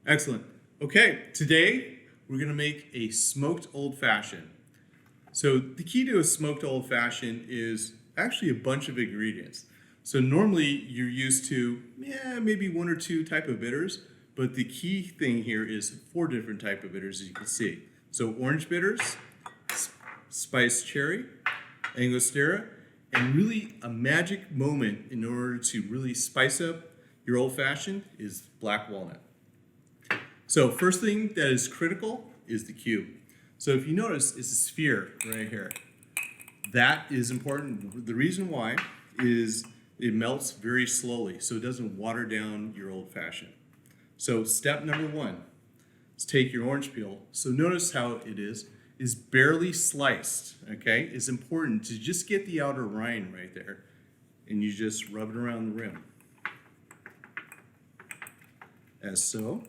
Excellent. Okay, today we're going to make a smoked old fashioned. So, the key to a smoked old fashioned is actually a bunch of ingredients. So, normally you're used to maybe one or two type of bitters, but the key thing here is four different type of bitters as you can see. So, orange bitters, spiced cherry, Angostura, and really a magic moment in order to really spice up your old fashioned is black walnut. So first thing that is critical is the cube. So if you notice, it's a sphere right here. That is important. The reason why is it melts very slowly, so it doesn't water down your old fashioned. So step number one is take your orange peel. So notice how it is barely sliced, okay? It's important to just get the outer rind right there, and you just rub it around the rim, as so.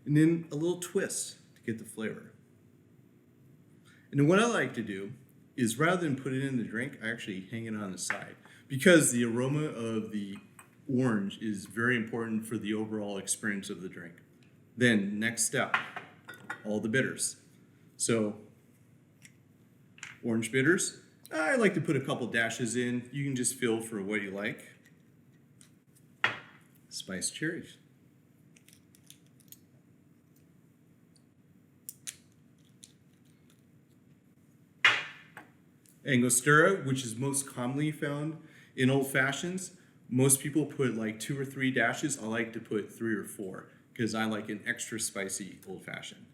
And then a little twist to get the flavor. And then what I like to do is rather than put it in the drink, I actually hang it on the side because the aroma of the orange is very important for the overall experience of the drink. Then next step, all the bitters. So orange bitters, I like to put a couple dashes in. You can just feel for what you like. Spiced cherries. Angostura, which is most commonly found in old fashions. Most people put like 2 or 3 dashes. I like to put 3 or 4 because I like an extra spicy old fashioned.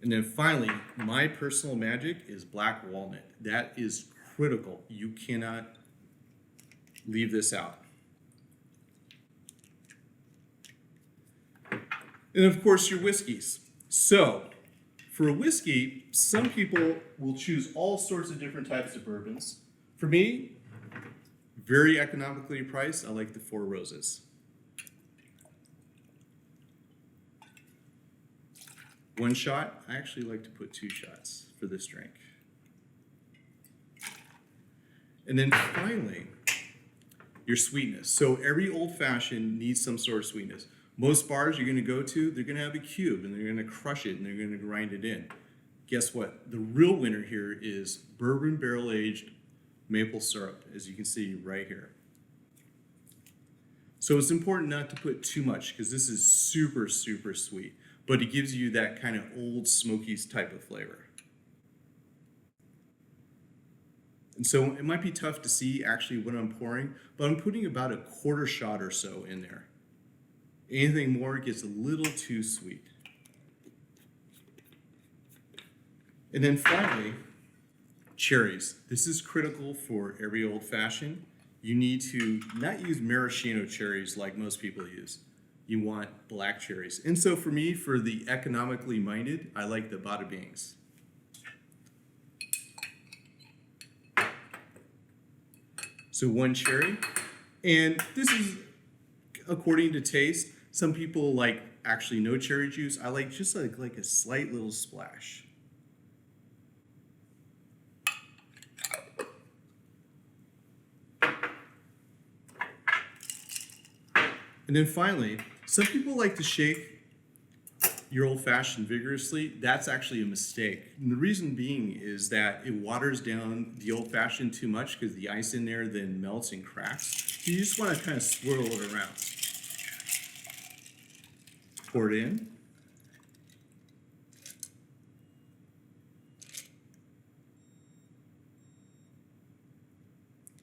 And then finally, my personal magic is black walnut. That is critical. You cannot leave this out. And of course, your whiskeys. So, for a whiskey, some people will choose all sorts of different types of bourbons. For me, very economically priced, I like the Four Roses. One shot, I actually like to put 2 shots for this drink. And then finally, your sweetness. So every old fashioned needs some sort of sweetness. Most bars you're going to go to, they're going to have a cube and they're going to crush it and they're going to grind it in. Guess what? The real winner here is bourbon barrel aged maple syrup, as you can see right here. So it's important not to put too much because this is super, super sweet, but it gives you that kind of old smokies type of flavor. And so it might be tough to see actually what I'm pouring, but I'm putting about a quarter shot or so in there. Anything more gets a little too sweet. And then finally, cherries. This is critical for every old fashioned. You need to not use maraschino cherries like most people use. You want black cherries. And so for me, for the economically minded, I like the Bada Bings. So 1 cherry. And this is according to taste. Some people like actually no cherry juice. I like just like a slight little splash. And then finally, some people like to shake your old fashioned vigorously. That's actually a mistake. And the reason being is that it waters down the old fashioned too much because the ice in there then melts and cracks. So you just want to kind of swirl it around. Pour it in.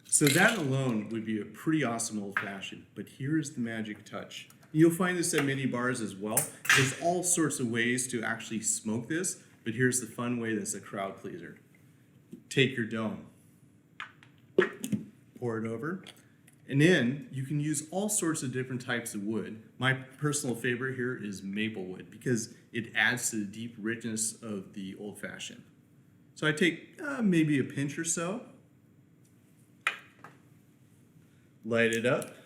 So that alone would be a pretty awesome old fashioned, but here's the magic touch. You'll find this at many bars as well. There's all sorts of ways to actually smoke this, but here's the fun way that's a crowd pleaser. Take your dome, pour it over, and then you can use all sorts of different types of wood. My personal favorite here is maple wood because it adds to the deep richness of the old fashioned. So I take maybe a pinch or so, light it up,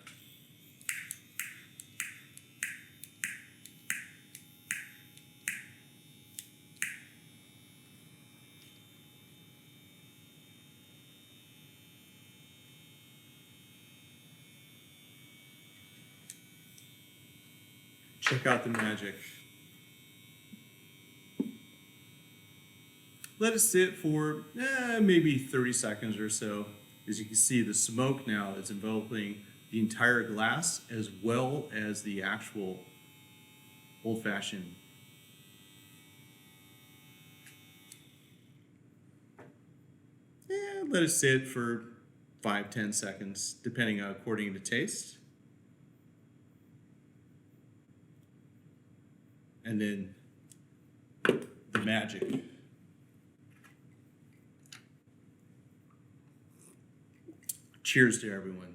Check out the magic. Let it sit for maybe 30 seconds or so. As you can see, the smoke now is enveloping the entire glass as well as the actual old-fashioned. Let it sit for 5-10 seconds, depending on according to taste. And then the magic. Cheers to everyone.